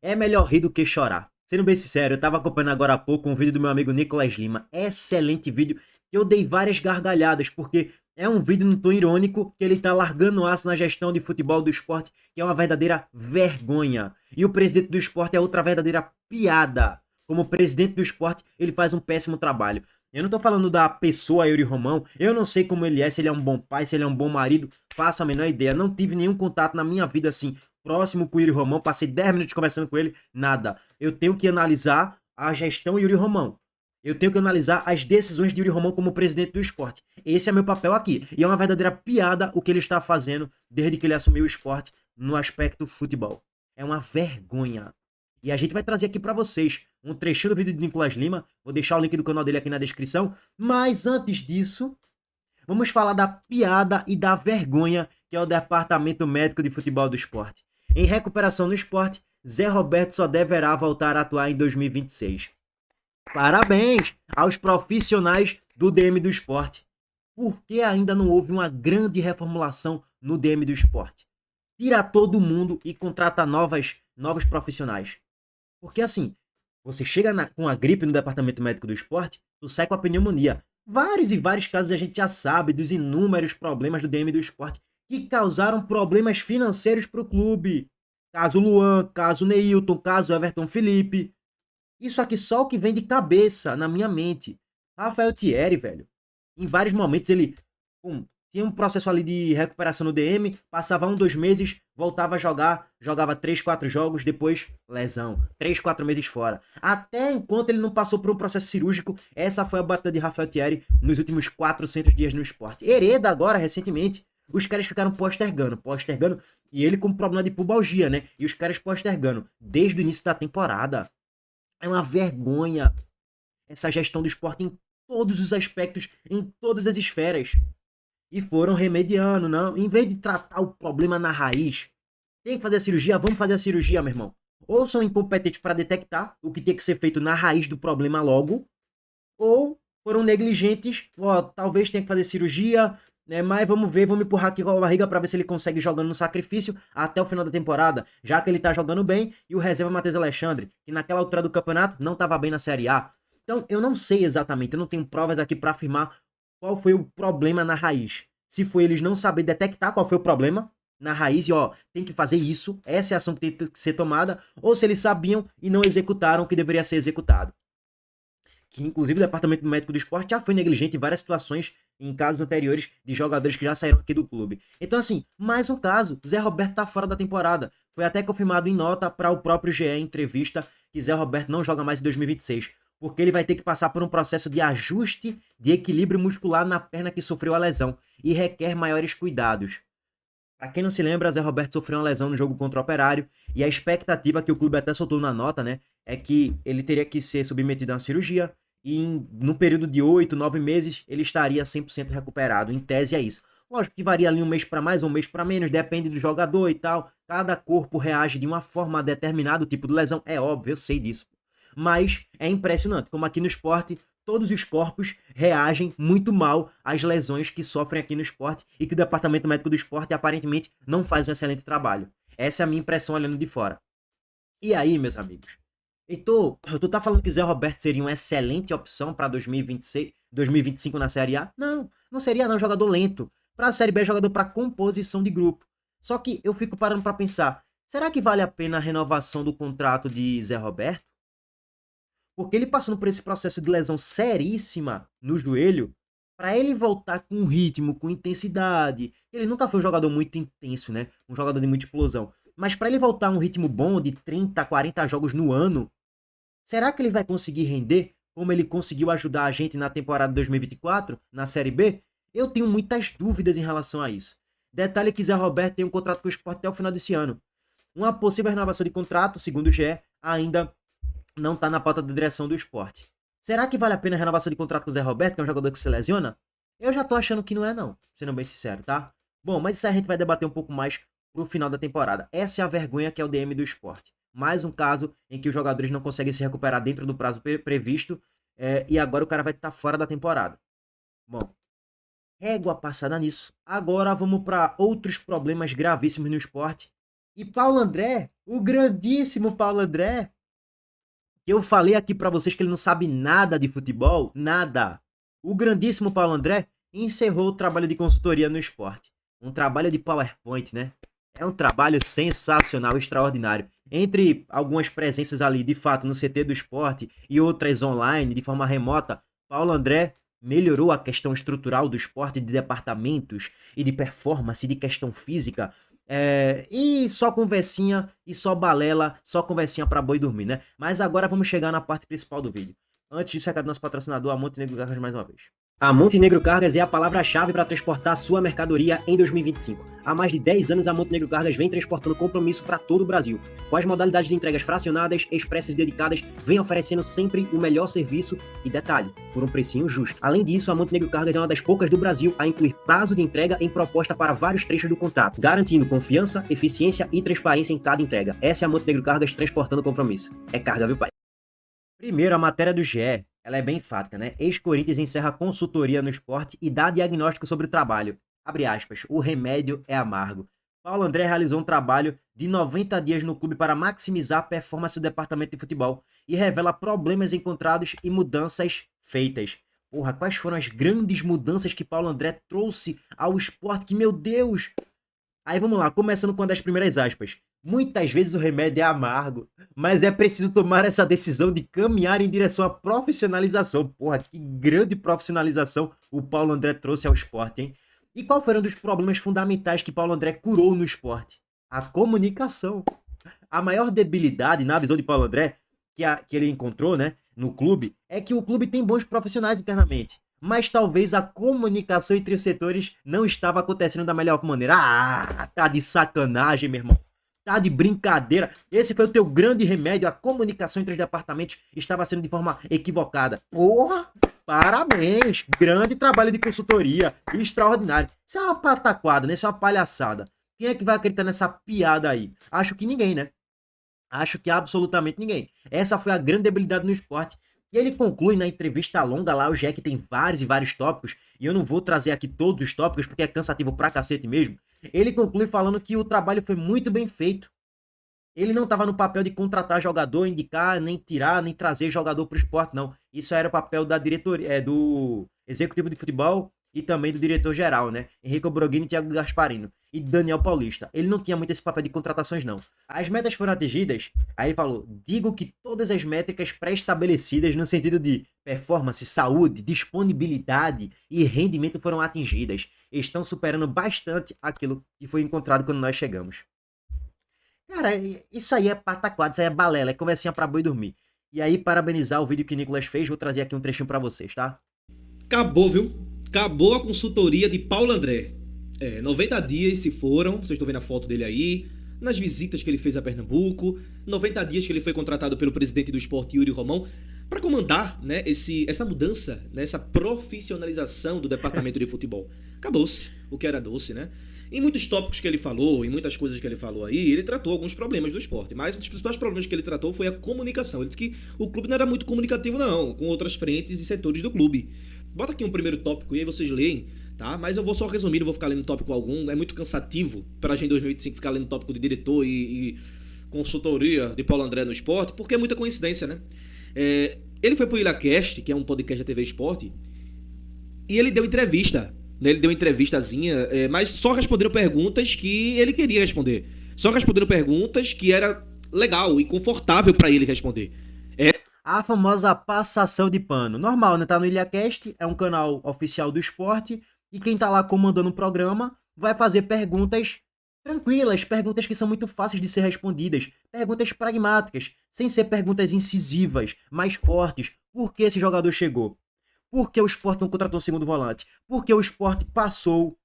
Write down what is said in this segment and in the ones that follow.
É melhor rir do que chorar. Sendo bem sincero, eu tava acompanhando agora há pouco um vídeo do meu amigo Nicolas Lima. Excelente vídeo, que eu dei várias gargalhadas, porque é um vídeo num tom irônico, que ele tá largando aço na gestão de futebol do esporte, que é uma verdadeira vergonha. E o presidente do esporte é outra verdadeira piada. Como presidente do esporte, ele faz um péssimo trabalho. Eu não tô falando da pessoa Yuri Romão, eu não sei como ele é, se ele é um bom pai, se ele é um bom marido, faço a menor ideia. Não tive nenhum contato na minha vida assim próximo com o Yuri Romão, passei 10 minutos conversando com ele, nada. Eu tenho que analisar a gestão Yuri Romão. Eu tenho que analisar as decisões de Yuri Romão como presidente do esporte. Esse é meu papel aqui. E é uma verdadeira piada o que ele está fazendo desde que ele assumiu o esporte no aspecto futebol. É uma vergonha. E a gente vai trazer aqui para vocês um trechinho do vídeo de Nicolas Lima. Vou deixar o link do canal dele aqui na descrição. Mas antes disso, vamos falar da piada e da vergonha que é o Departamento Médico de Futebol do Esporte. Em recuperação no esporte, Zé Roberto só deverá voltar a atuar em 2026. Parabéns aos profissionais do DM do esporte. Por que ainda não houve uma grande reformulação no DM do esporte? Tira todo mundo e contrata novos profissionais. Porque assim, você chega com a gripe no departamento médico do esporte, tu sai com a pneumonia. Vários e vários casos a gente já sabe dos inúmeros problemas do DM do esporte que causaram problemas financeiros para o clube. Caso Luan, caso Neilton, caso Everton Felipe. Isso aqui só o que vem de cabeça na minha mente. Rafael Thierry, velho. Em vários momentos ele tinha um processo ali de recuperação no DM, passava 1, 2 meses, voltava a jogar, jogava 3, 4 jogos, depois lesão. 3, 4 meses fora. Até enquanto ele não passou por um processo cirúrgico, essa foi a batida de Rafael Thierry nos últimos 400 dias no esporte. Hereda agora, recentemente, os caras ficaram postergando, e ele com problema de pubalgia, né? E os caras postergando desde o início da temporada. É uma vergonha essa gestão do esporte em todos os aspectos, em todas as esferas. E foram remediando, não. Em vez de tratar o problema na raiz, tem que fazer a cirurgia, vamos fazer a cirurgia, meu irmão. Ou são incompetentes para detectar o que tem que ser feito na raiz do problema logo, ou foram negligentes, ó, talvez tenha que fazer cirurgia, né, mas vamos ver, vamos empurrar aqui com a barriga para ver se ele consegue jogando no sacrifício até o final da temporada, já que ele tá jogando bem, e o reserva Matheus Alexandre, que naquela altura do campeonato não tava bem na Série A. Então, eu não sei exatamente, eu não tenho provas aqui para afirmar qual foi o problema na raiz. Se foi eles não saber detectar qual foi o problema na raiz e, ó, tem que fazer isso, essa é a ação que tem que ser tomada, ou se eles sabiam e não executaram o que deveria ser executado. Que inclusive o departamento médico do esporte já foi negligente em várias situações, em casos anteriores, de jogadores que já saíram aqui do clube. Então, assim, mais um caso, Zé Roberto tá fora da temporada. Foi até confirmado em nota para o próprio GE em entrevista que Zé Roberto não joga mais em 2026, porque ele vai ter que passar por um processo de ajuste de equilíbrio muscular na perna que sofreu a lesão e requer maiores cuidados. Para quem não se lembra, Zé Roberto sofreu uma lesão no jogo contra o Operário e a expectativa que o clube até soltou na nota, né, é que ele teria que ser submetido a uma cirurgia e no período de 8, 9 meses ele estaria 100% recuperado. Em tese é isso. Lógico que varia ali um mês para mais, um mês para menos, depende do jogador e tal. Cada corpo reage de uma forma a determinado tipo de lesão, é óbvio, eu sei disso. Mas é impressionante como aqui no esporte todos os corpos reagem muito mal às lesões que sofrem aqui no esporte e que o departamento médico do esporte aparentemente não faz um excelente trabalho. Essa é a minha impressão olhando de fora. E aí, meus amigos? Heitor, tu tá falando que Zé Roberto seria uma excelente opção para 2026, 2025 na Série A? Não, não seria não, jogador lento. Para a Série B, jogador para composição de grupo. Só que eu fico parando para pensar, será que vale a pena a renovação do contrato de Zé Roberto? Porque ele passando por esse processo de lesão seríssima no joelho, para ele voltar com ritmo, com intensidade, ele nunca foi um jogador muito intenso, né? Um jogador de muita explosão. Mas para ele voltar a um ritmo bom de 30, 40 jogos no ano, será que ele vai conseguir render como ele conseguiu ajudar a gente na temporada 2024, na Série B? Eu tenho muitas dúvidas em relação a isso. Detalhe que Zé Roberto tem um contrato com o Sport até o final desse ano. Uma possível renovação de contrato, segundo o GE, ainda não tá na pauta da direção do esporte. Será que vale a pena a renovação de contrato com o Zé Roberto, que é um jogador que se lesiona? Eu já tô achando que não é não, sendo bem sincero, tá? Bom, mas isso aí a gente vai debater um pouco mais pro final da temporada. Essa é a vergonha que é o DM do esporte. Mais um caso em que os jogadores não conseguem se recuperar dentro do prazo previsto e agora o cara vai estar fora da temporada. Bom, régua passada nisso. Agora vamos para outros problemas gravíssimos no esporte. E Paulo André, o grandíssimo Paulo André, que eu falei aqui pra vocês que ele não sabe nada de futebol, nada. O grandíssimo Paulo André encerrou o trabalho de consultoria no esporte. Um trabalho de PowerPoint, né? É um trabalho sensacional, extraordinário. Entre algumas presenças ali, de fato, no CT do esporte e outras online, de forma remota, Paulo André melhorou a questão estrutural do esporte, de departamentos e de performance, de questão física. E só conversinha, e só balela, só conversinha pra boi dormir, né? Mas agora vamos chegar na parte principal do vídeo. Antes disso, recado do nosso patrocinador, a Montenegro Cargas, mais uma vez. A Montenegro Cargas é a palavra-chave para transportar sua mercadoria em 2025. Há mais de 10 anos, a Montenegro Cargas vem transportando compromisso para todo o Brasil. Com as modalidades de entregas fracionadas, expressas e dedicadas, vem oferecendo sempre o melhor serviço e detalhe, por um precinho justo. Além disso, a Montenegro Cargas é uma das poucas do Brasil a incluir prazo de entrega em proposta para vários trechos do contrato, garantindo confiança, eficiência e transparência em cada entrega. Essa é a Montenegro Cargas transportando compromisso. É carga, viu, pai? Primeiro, a matéria do GE, ela é bem enfática, né? Ex-Corinthians encerra consultoria no esporte e dá diagnóstico sobre o trabalho. Abre aspas, o remédio é amargo. Paulo André realizou um trabalho de 90 dias no clube para maximizar a performance do departamento de futebol e revela problemas encontrados e mudanças feitas. Porra, quais foram as grandes mudanças que Paulo André trouxe ao esporte? Que, meu Deus! Aí vamos lá, começando com uma das primeiras aspas. Muitas vezes o remédio é amargo, mas é preciso tomar essa decisão de caminhar em direção à profissionalização. Porra, que grande profissionalização o Paulo André trouxe ao esporte, hein? E qual foram um dos problemas fundamentais que Paulo André curou no esporte? A comunicação. A maior debilidade, na visão de Paulo André, que ele encontrou, né, no clube, é que o clube tem bons profissionais internamente. Mas talvez a comunicação entre os setores não estava acontecendo da melhor maneira. Ah, tá de sacanagem, meu irmão. Tá de brincadeira. Esse foi o teu grande remédio. A comunicação entre os departamentos estava sendo de forma equivocada. Porra! Parabéns! Grande trabalho de consultoria. Extraordinário. Isso é uma pataquada, né? Isso é uma palhaçada. Quem é que vai acreditar nessa piada aí? Acho que ninguém, né? Acho que absolutamente ninguém. Essa foi a grande debilidade no esporte. E ele conclui na entrevista longa lá, o Jack tem vários e vários tópicos, e eu não vou trazer aqui todos os tópicos porque é cansativo pra cacete mesmo. Ele conclui falando que o trabalho foi muito bem feito. Ele não estava no papel de contratar jogador, indicar, nem tirar, nem trazer jogador para o esporte, não. Isso era o papel da diretoria, do executivo de futebol e também do diretor-geral, né? Henrique Broguini, Thiago Gasparino e Daniel Paulista. Ele não tinha muito esse papel de contratações, não. As metas foram atingidas, aí ele falou, digo que todas as métricas pré-estabelecidas no sentido de performance, saúde, disponibilidade e rendimento foram atingidas. Estão superando bastante aquilo que foi encontrado quando nós chegamos. Cara, isso aí é pataquada, isso aí é balela, é conversinha pra boi dormir. E aí, parabenizar o vídeo que o Nicolas fez, vou trazer aqui um trechinho pra vocês, tá? Acabou, viu? Acabou a consultoria de Paulo André. 90 dias se foram, vocês estão vendo a foto dele aí, nas visitas que ele fez a Pernambuco, 90 dias que ele foi contratado pelo presidente do esporte, Yuri Romão, para comandar, né, essa mudança, né, essa profissionalização do departamento de futebol. Acabou-se o que era doce, né? Em muitos tópicos que ele falou, em muitas coisas que ele falou aí, ele tratou alguns problemas do esporte. Mas um dos principais problemas que ele tratou foi a comunicação. Ele disse que o clube não era muito comunicativo, não, com outras frentes e setores do clube. Bota aqui um primeiro tópico e aí vocês leem, tá? Mas eu vou só resumir, não vou ficar lendo tópico algum. É muito cansativo pra gente em 2025 ficar lendo tópico de diretor e consultoria de Paulo André no esporte, porque é muita coincidência, né? Ele foi pro IlhaCast, que é um podcast da TV Esporte, e ele deu entrevista. Ele deu uma entrevistazinha, mas só respondendo perguntas que ele queria responder. Só respondendo perguntas que era legal e confortável pra ele responder. A famosa passação de pano. Normal, né? Tá no IlhaCast, é um canal oficial do esporte, e quem tá lá comandando o programa vai fazer perguntas tranquilas, perguntas que são muito fáceis de ser respondidas, perguntas pragmáticas, sem ser perguntas incisivas, mais fortes. Por que esse jogador chegou? Por que o Sport não contratou um segundo volante? Por que o Sport passou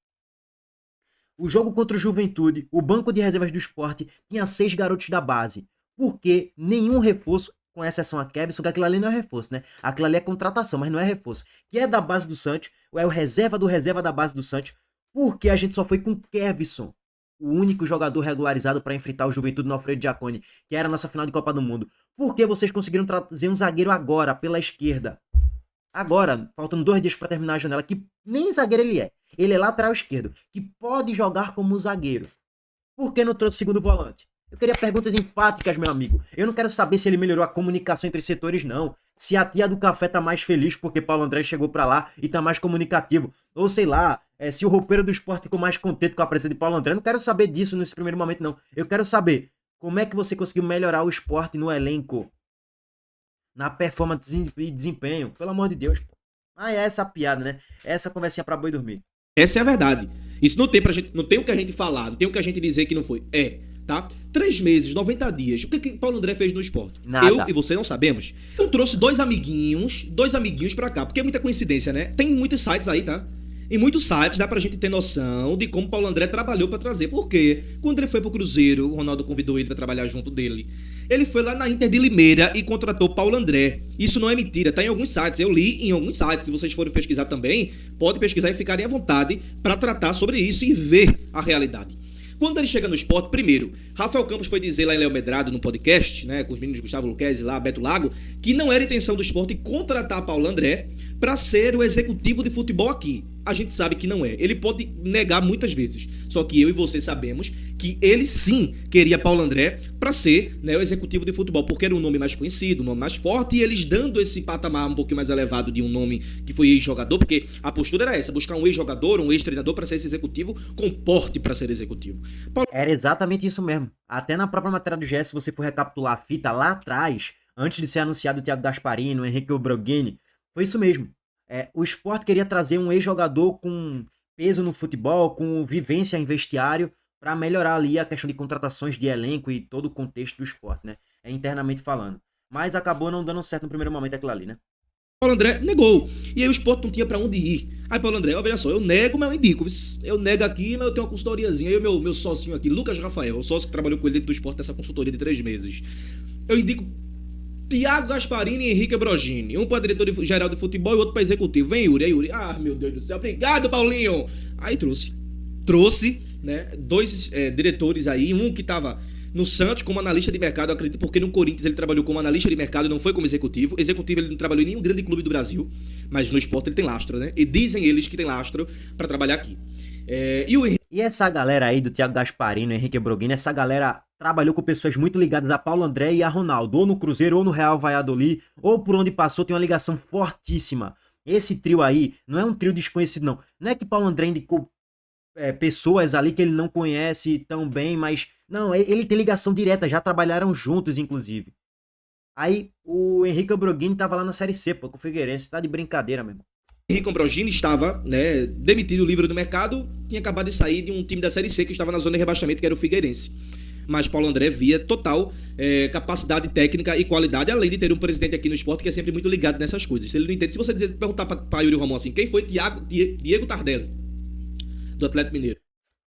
o jogo contra o Juventude? O banco de reservas do Sport tinha 6 garotos da base. Por que nenhum reforço, com exceção a Kevson, que aquilo ali não é reforço, né? Aquilo ali é contratação, mas não é reforço. Que é da base do Santos, ou é o reserva do reserva da base do Santos. Por que a gente só foi com Kevson? O único jogador regularizado para enfrentar o Juventude no Alfredo Jaconi, que era a nossa final de Copa do Mundo. Por que vocês conseguiram trazer um zagueiro agora, pela esquerda? Agora, faltando 2 dias para terminar a janela, que nem zagueiro ele é. Ele é lateral esquerdo, que pode jogar como zagueiro. Por que não trouxe o segundo volante? Eu queria perguntas enfáticas, meu amigo. Eu não quero saber se ele melhorou a comunicação entre setores, não. Se a tia do café tá mais feliz porque Paulo André chegou pra lá e tá mais comunicativo. Ou sei lá, se o roupeiro do esporte ficou mais contente com a presença de Paulo André. Eu não quero saber disso nesse primeiro momento, não. Eu quero saber como é que você conseguiu melhorar o esporte no elenco, na performance e desempenho. Pelo amor de Deus, pô. Ah, é essa a piada, né? Essa conversinha pra boi dormir. Essa é a verdade. Isso não tem pra gente, não tem o que a gente falar, não tem o que a gente dizer que não foi. Tá? 3 meses, 90 dias. O que Paulo André fez no esporte? Nada. Eu e você não sabemos. Eu trouxe dois amiguinhos pra cá, porque é muita coincidência, né? Tem muitos sites aí, tá? Em muitos sites dá pra gente ter noção de como Paulo André trabalhou pra trazer. Por quê? Quando ele foi pro Cruzeiro, o Ronaldo convidou ele pra trabalhar junto dele. Ele foi lá na Inter de Limeira e contratou Paulo André. Isso não é mentira, tá em alguns sites. Eu li em alguns sites. Se vocês forem pesquisar também, pode pesquisar e ficarem à vontade pra tratar sobre isso e ver a realidade. Quando ele chega no esporte, primeiro, Rafael Campos foi dizer lá em Léo Medrado, no podcast, né, com os meninos Gustavo Luquezzi lá, Beto Lago, que não era intenção do esporte contratar Paulo André para ser o executivo de futebol aqui. A gente sabe que não é. Ele pode negar muitas vezes. Só que eu e você sabemos que ele sim queria Paulo André para ser, né, o executivo de futebol, porque era um nome mais conhecido, um nome mais forte, e eles dando esse patamar um pouquinho mais elevado de um nome que foi ex-jogador, porque a postura era essa, buscar um ex-jogador, um ex-treinador para ser esse executivo, com porte para ser executivo. Era exatamente isso mesmo. Até na própria matéria do GS, se você for recapitular a fita lá atrás, antes de ser anunciado o Thiago Gasparini, o Henrique Obrogini, foi isso mesmo. O Sport queria trazer um ex-jogador com peso no futebol, com vivência em vestiário, para melhorar ali a questão de contratações de elenco e todo o contexto do esporte, né? Internamente falando. Mas acabou não dando certo no primeiro momento aquilo ali, né? Paulo André negou. E aí o esporte não tinha pra onde ir. Aí Paulo André, ó, veja só, eu nego, mas eu indico. Eu nego aqui, mas eu tenho uma consultoriazinha. Aí o meu sócio aqui, Lucas Rafael, o sócio que trabalhou com ele dentro do esporte nessa consultoria de 3 meses. Eu indico Thiago Gasparini e Henrique Brogini. Um para diretor geral de futebol e outro para executivo. Vem, Yuri. Aí Yuri, meu Deus do céu, obrigado, Paulinho. Aí trouxe, né, 2 diretores aí, um que tava no Santos como analista de mercado, eu acredito, porque no Corinthians ele trabalhou como analista de mercado, não foi como executivo. Executivo ele não trabalhou em nenhum grande clube do Brasil, mas no esporte ele tem lastro, né? E dizem eles que tem lastro para trabalhar aqui. E essa galera aí do Thiago Gasparini, Henrique Brogini, essa galera trabalhou com pessoas muito ligadas a Paulo André e a Ronaldo, ou no Cruzeiro, ou no Real Valladolid, ou por onde passou, tem uma ligação fortíssima. Esse trio aí não é um trio desconhecido, não. Não é que Paulo André indicou pessoas ali que ele não conhece tão bem, mas não, ele tem ligação direta, já trabalharam juntos, inclusive. Aí o Henrique Brogini tava lá na Série C, pô, com o Figueirense, tá de brincadeira mesmo. Henrique Brogini estava, né, demitido, livre do mercado, tinha acabado de sair de um time da Série C que estava na zona de rebaixamento, que era o Figueirense. Mas Paulo André via total capacidade técnica e qualidade, além de ter um presidente aqui no esporte que é sempre muito ligado nessas coisas. Se ele não entende, se você perguntar para Yuri Romão assim, quem foi Diego Tardelli, do Atlético Mineiro?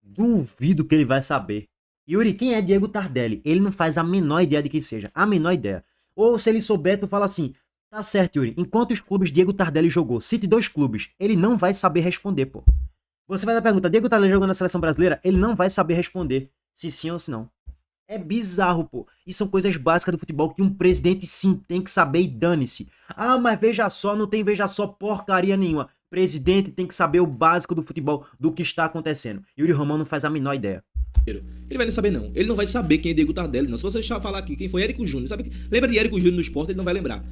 Duvido que ele vai saber. Yuri, quem é Diego Tardelli? Ele não faz a menor ideia de quem seja. A menor ideia. Ou se ele souber, tu fala assim, tá certo, Yuri, em quantos clubes Diego Tardelli jogou? Cite 2 clubes. Ele não vai saber responder, pô. Você vai dar pergunta, Diego Tardelli jogou na seleção brasileira? Ele não vai saber responder se sim ou se não. É bizarro, pô. E são coisas básicas do futebol que um presidente sim tem que saber e dane-se. Ah, mas veja só, não tem veja só porcaria nenhuma. Presidente tem que saber o básico do futebol, do que está acontecendo. Yuri Romão não faz a menor ideia. Ele vai nem saber, não. Ele não vai saber quem é Diego Tardelli, não. Se você deixar falar aqui quem foi Érico Júnior, sabe? Lembra de Érico Júnior no esporte, ele não vai lembrar.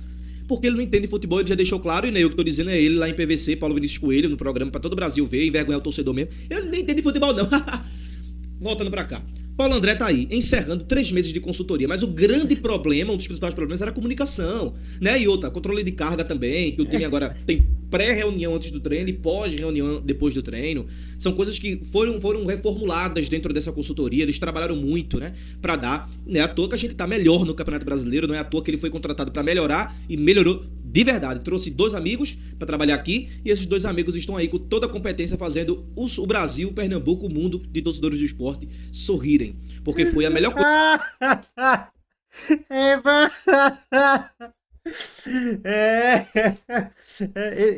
Porque ele não entende futebol, ele já deixou claro, e nem eu que tô dizendo, é ele lá em PVC, Paulo Vinícius Coelho, no programa pra todo o Brasil ver, envergonhar o torcedor mesmo. Ele nem entende futebol, não. Voltando pra cá. Paulo André tá aí, encerrando 3 meses de consultoria, mas o grande problema, um dos principais problemas era a comunicação, né? E outra, controle de carga também, que o time agora tem pré-reunião antes do treino e pós-reunião depois do treino. São coisas que foram reformuladas dentro dessa consultoria, eles trabalharam muito, né? Pra dar, não é à toa que a gente tá melhor no Campeonato Brasileiro, não é à toa que ele foi contratado pra melhorar e melhorou de verdade. Trouxe 2 amigos pra trabalhar aqui e esses 2 amigos estão aí com toda a competência fazendo o Brasil, o Pernambuco, o mundo de torcedores do esporte sorrirem. Porque foi a melhor coisa.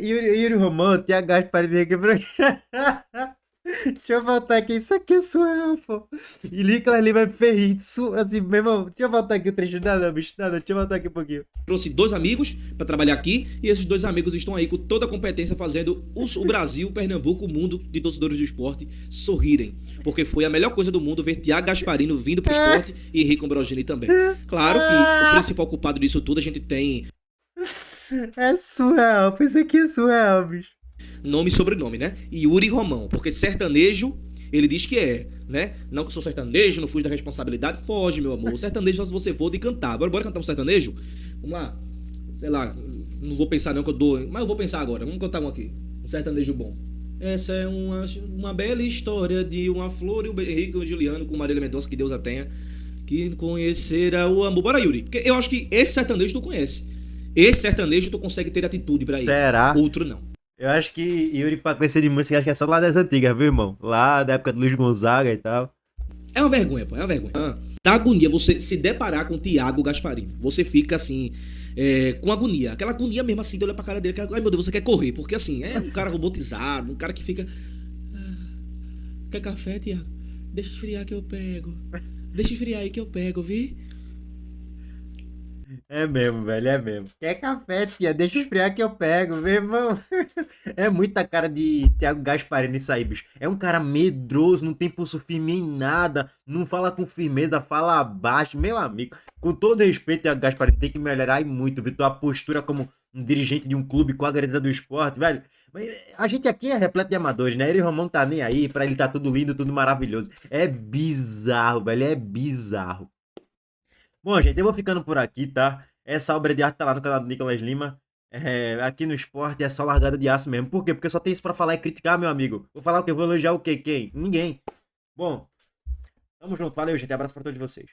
Yuri Romão, Thiago Gasparini, Deixa eu voltar aqui, isso aqui é surreal, pô. E Nicolas Lima me fez rir, assim, meu irmão, deixa eu voltar aqui o trecho, não, bicho, não, deixa eu voltar aqui um pouquinho. Trouxe 2 amigos para trabalhar aqui e esses 2 amigos estão aí com toda a competência fazendo o Brasil, Pernambuco, o mundo de torcedores do esporte sorrirem. Porque foi a melhor coisa do mundo ver Thiago Gasparino vindo pro esporte e Henrique Ambrosini também. Claro que o principal culpado disso tudo a gente tem É surreal, pensei que é surreal, bicho. nome e sobrenome, né? Yuri Romão, porque sertanejo, ele diz que é, né? Não que eu sou sertanejo, não fujo da responsabilidade, foge, meu amor. O sertanejo só se você for de cantar. Bora cantar um sertanejo? Vamos lá. Sei lá, não vou pensar não que eu dou, mas eu vou pensar agora. Vamos cantar um aqui. Um sertanejo bom. Essa é uma bela história de uma flor e o Henrique e o Juliano com Marília Mendonça, que Deus a tenha, que conhecerá o amor. Bora, Yuri. Porque eu acho que esse sertanejo tu conhece. Esse sertanejo tu consegue ter atitude pra ir. Será? Outro não. Eu acho que Yuri, pra conhecer de música, acho que é só lá das antigas, viu, irmão? Lá da época do Luiz Gonzaga e tal. É uma vergonha, pô, é uma vergonha. Dá agonia você se deparar com o Thiago Gasparino. Você fica assim, com agonia. Aquela agonia mesmo assim, de olhar pra cara dele. Ai meu Deus, você quer correr. Porque assim, é um cara robotizado, um cara que fica. Quer café, Thiago? Deixa esfriar que eu pego. Deixa esfriar aí que eu pego, vi? É mesmo, velho, é mesmo. Quer café, tia? Deixa eu esfriar que eu pego, meu irmão. É muita cara de Thiago Gasparino isso aí, bicho. É um cara medroso, não tem pulso firme em nada, não fala com firmeza, fala baixo. Meu amigo, com todo respeito, Thiago Gasparino tem que melhorar e muito, viu? Tua postura como um dirigente de um clube com a grandeza do esporte, velho. Mas a gente aqui é repleto de amadores, né? Ele e o Romão tá nem aí, pra ele tá tudo lindo, tudo maravilhoso. É bizarro, velho, é bizarro. Bom, gente, eu vou ficando por aqui, tá? Essa obra de arte tá lá no canal do Nicolas Lima. Aqui no esporte é só largada de aço mesmo. Por quê? Porque só tem isso pra falar e criticar, meu amigo. Vou falar o quê? Vou elogiar o quê? Quem? Ninguém. Bom, tamo junto. Valeu, gente. Abraço pra todos vocês.